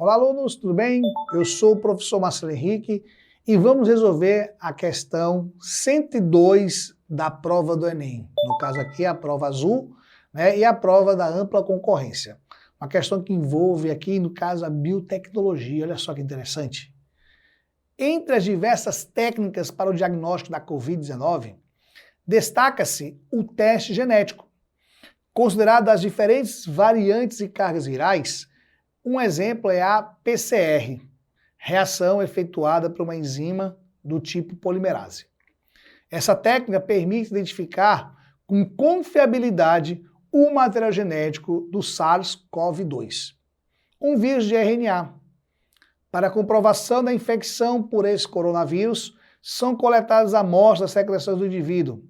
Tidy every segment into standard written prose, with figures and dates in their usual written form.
Olá, alunos, tudo bem? Eu sou o professor Marcelo Henrique e vamos resolver a questão 102 da prova do Enem. No caso aqui, a prova azul, né, e a prova da ampla concorrência. Uma questão que envolve aqui, no caso, a biotecnologia. Olha só que interessante. Entre as diversas técnicas para o diagnóstico da Covid-19, destaca-se o teste genético. Considerado as diferentes variantes e cargas virais, um exemplo é a PCR, reação efetuada por uma enzima do tipo polimerase. Essa técnica permite identificar com confiabilidade o material genético do SARS-CoV-2, um vírus de RNA. Para a comprovação da infecção por esse coronavírus, são coletadas amostras das secreções do indivíduo.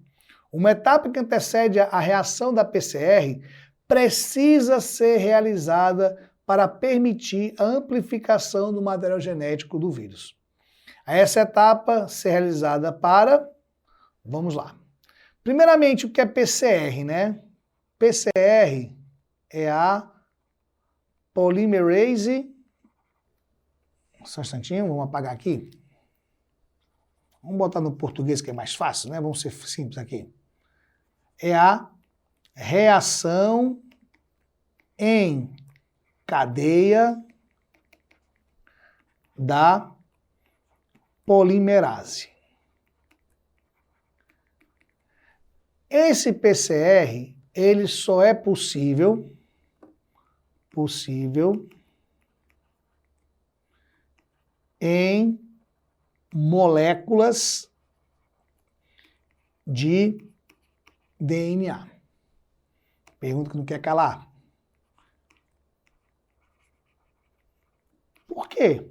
Uma etapa que antecede a reação da PCR precisa ser realizada para permitir a amplificação do material genético do vírus. Essa etapa ser realizada para... Vamos lá. Primeiramente, o que é PCR, né? PCR é a Polymerase... Só um instantinho, vamos apagar aqui. Vamos botar no português que é mais fácil, né? Vamos ser simples aqui. É a reação em cadeia da polimerase. Esse PCR, ele só é possível em moléculas de DNA. Pergunta que não quer calar. Por quê?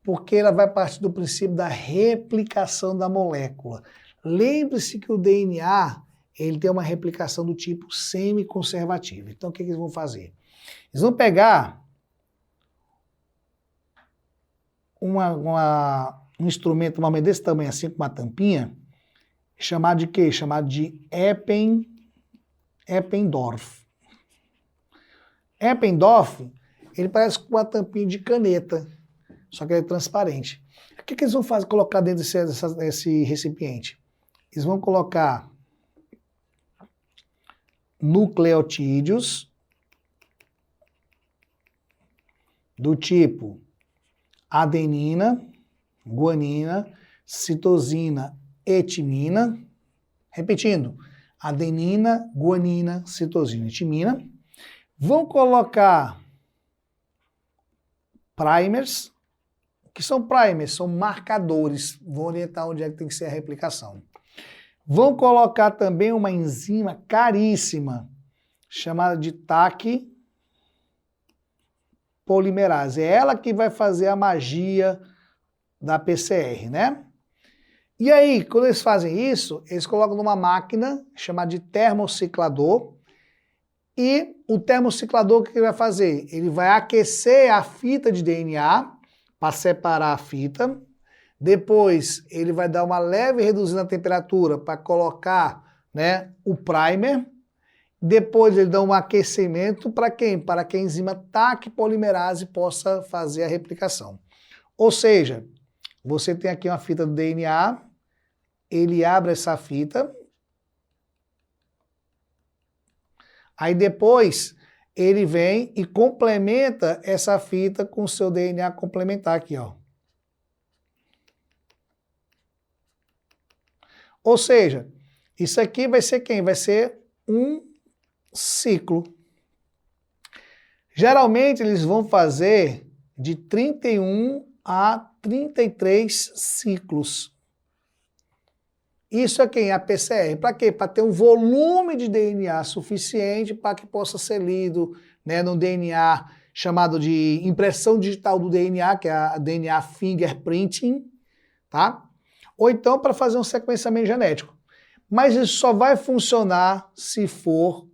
Porque ela vai partir do princípio da replicação da molécula. Lembre-se que o DNA ele tem uma replicação do tipo semiconservativa. Então, o que eles vão fazer? Eles vão pegar um instrumento, uma desse tamanho assim, com uma tampinha, chamado de quê? Chamado de Eppendorf. Eppendorf, ele parece com uma tampinha de caneta, só que ele é transparente. O que eles vão fazer, colocar dentro desse recipiente? Eles vão colocar nucleotídeos do tipo adenina, guanina, citosina e timina. Repetindo, adenina, guanina, citosina e timina. Vão colocar primers. O que são primers? São marcadores. Vão orientar onde é que tem que ser a replicação. Vão colocar também uma enzima caríssima, chamada de TAC polimerase. É ela que vai fazer a magia da PCR, né? E aí, quando eles fazem isso, eles colocam numa máquina chamada de termociclador. E o termociclador, o que ele vai fazer? Ele vai aquecer a fita de DNA para separar a fita. Depois, ele vai dar uma leve reduzida na temperatura para colocar, né, o primer. Depois, ele dá um aquecimento para quem? Para que a enzima TAC polimerase possa fazer a replicação. Ou seja, você tem aqui uma fita do DNA, ele abre essa fita, aí depois ele vem e complementa essa fita com o seu DNA complementar aqui, ó. Ou seja, isso aqui vai ser quem? Vai ser um ciclo. Geralmente eles vão fazer de 31 a 33 ciclos. Isso é quem? A PCR. Para quê? Para ter um volume de DNA suficiente para que possa ser lido, né, no DNA chamado de impressão digital do DNA, que é a DNA fingerprinting, tá? Ou então para fazer um sequenciamento genético. Mas isso só vai funcionar se for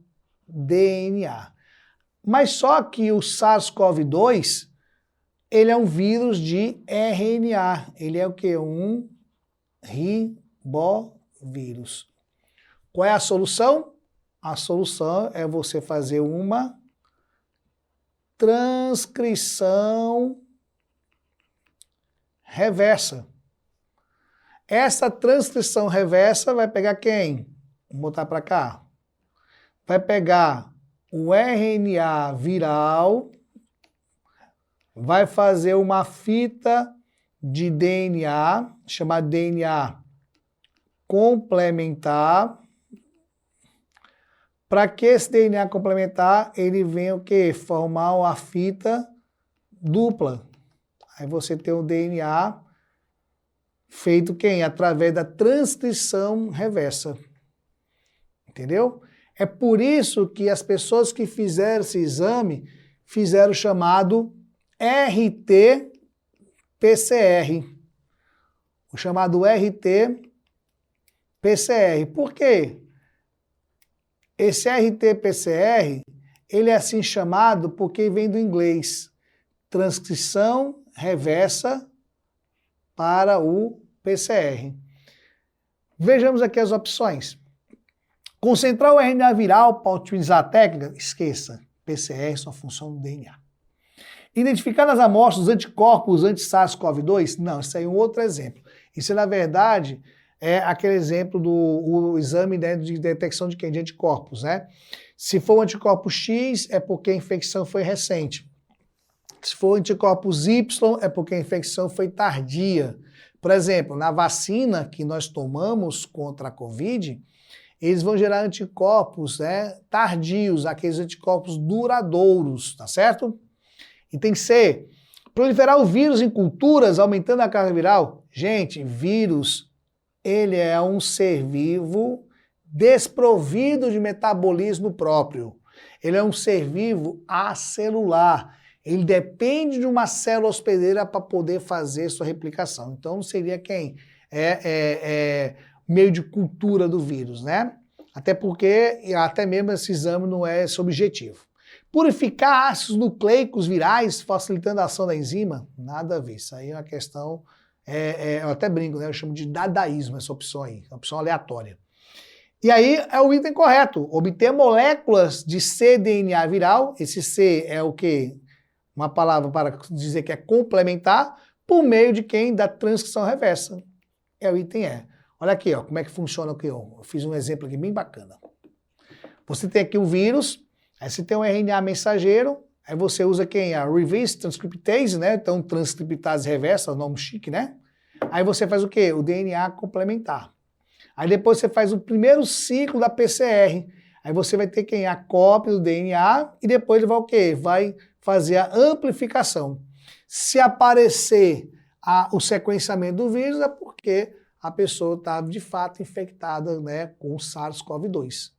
DNA. Mas só que o SARS-CoV-2, ele é um vírus de RNA. Ele é o quê? Um ribovírus. Qual é a solução? A solução é você fazer uma transcrição reversa. Essa transcrição reversa vai pegar quem? Vou botar para cá. Vai pegar o RNA viral, vai fazer uma fita de DNA, chamada DNA complementar, para que esse DNA complementar, ele venha o quê? Formar uma fita dupla. Aí você tem o DNA feito quem? Através da transcrição reversa. Entendeu? É por isso que as pessoas que fizeram esse exame fizeram o chamado RT-PCR. O chamado RT-PCR. Por quê? Esse RT-PCR, ele é assim chamado porque vem do inglês. Transcrição reversa para o PCR. Vejamos aqui as opções. Concentrar o RNA viral para utilizar a técnica? Esqueça. PCR só funciona no DNA. Identificar nas amostras os anticorpos anti-SARS-CoV-2? Não, isso aí é um outro exemplo. Isso, na verdade, é aquele exemplo do exame, né, de detecção de quem? De anticorpos, né? Se for o anticorpo X, é porque a infecção foi recente. Se for o anticorpos Y, é porque a infecção foi tardia. Por exemplo, na vacina que nós tomamos contra a Covid, eles vão gerar anticorpos, né, tardios, aqueles anticorpos duradouros, tá certo? Item C, proliferar o vírus em culturas, aumentando a carga viral. Gente, vírus, ele é um ser vivo desprovido de metabolismo próprio. Ele é um ser vivo acelular. Ele depende de uma célula hospedeira para poder fazer sua replicação. Então, seria quem? Meio de cultura do vírus, né? Até porque, até mesmo esse exame não é esse objetivo. Purificar ácidos nucleicos virais, facilitando a ação da enzima? Nada a ver. Isso aí é uma questão, eu até brinco, né? Eu chamo de dadaísmo essa opção aí, uma opção aleatória. E aí é o item correto. Obter moléculas de cDNA viral, esse C é o quê? Uma palavra para dizer que é complementar, por meio de quem? Da transcrição reversa. É o item E. Olha aqui, ó, como é que funciona aqui. Eu fiz um exemplo aqui bem bacana. Você tem aqui um vírus, aí você tem um RNA mensageiro, aí você usa quem? A reverse transcriptase, né? Então, transcriptase reversa, o nome chique, né? Aí você faz o quê? O DNA complementar. Aí depois você faz o primeiro ciclo da PCR. Aí você vai ter quem? A cópia do DNA e depois ele vai o quê? Vai fazer a amplificação. Se aparecer o sequenciamento do vírus é porque a pessoa está de fato infectada, né, com o SARS-CoV-2.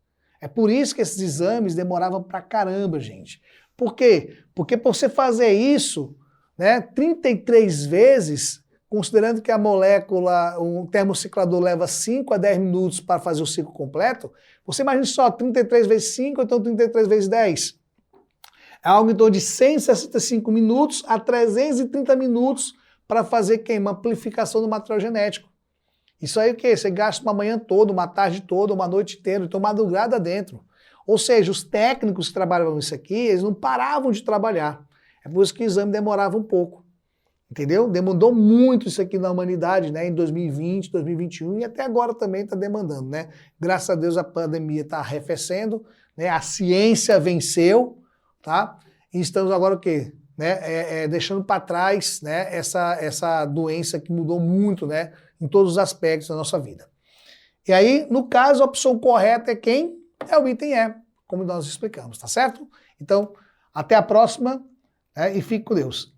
É por isso que esses exames demoravam pra caramba, gente. Por quê? Porque para você fazer isso, né, 33 vezes, considerando que a molécula, um termociclador leva 5 a 10 minutos para fazer o ciclo completo, você imagina só, 33 vezes 5, então 33 vezes 10. É algo em torno de 165 minutos a 330 minutos para fazer uma amplificação do material genético. Isso aí o quê? Você gasta uma manhã toda, uma tarde toda, uma noite inteira, então madrugada dentro. Ou seja, os técnicos que trabalhavam isso aqui, eles não paravam de trabalhar. É por isso que o exame demorava um pouco. Entendeu? Demandou muito isso aqui na humanidade, né? Em 2020, 2021 e até agora também está demandando, né? Graças a Deus a pandemia está arrefecendo, né? A ciência venceu, tá? E estamos agora o quê? Né? Deixando para trás, né? essa doença que mudou muito, né? Em todos os aspectos da nossa vida. E aí, no caso, a opção correta é quem? É o item E, como nós explicamos, tá certo? Então, até a próxima, né? E fique com Deus.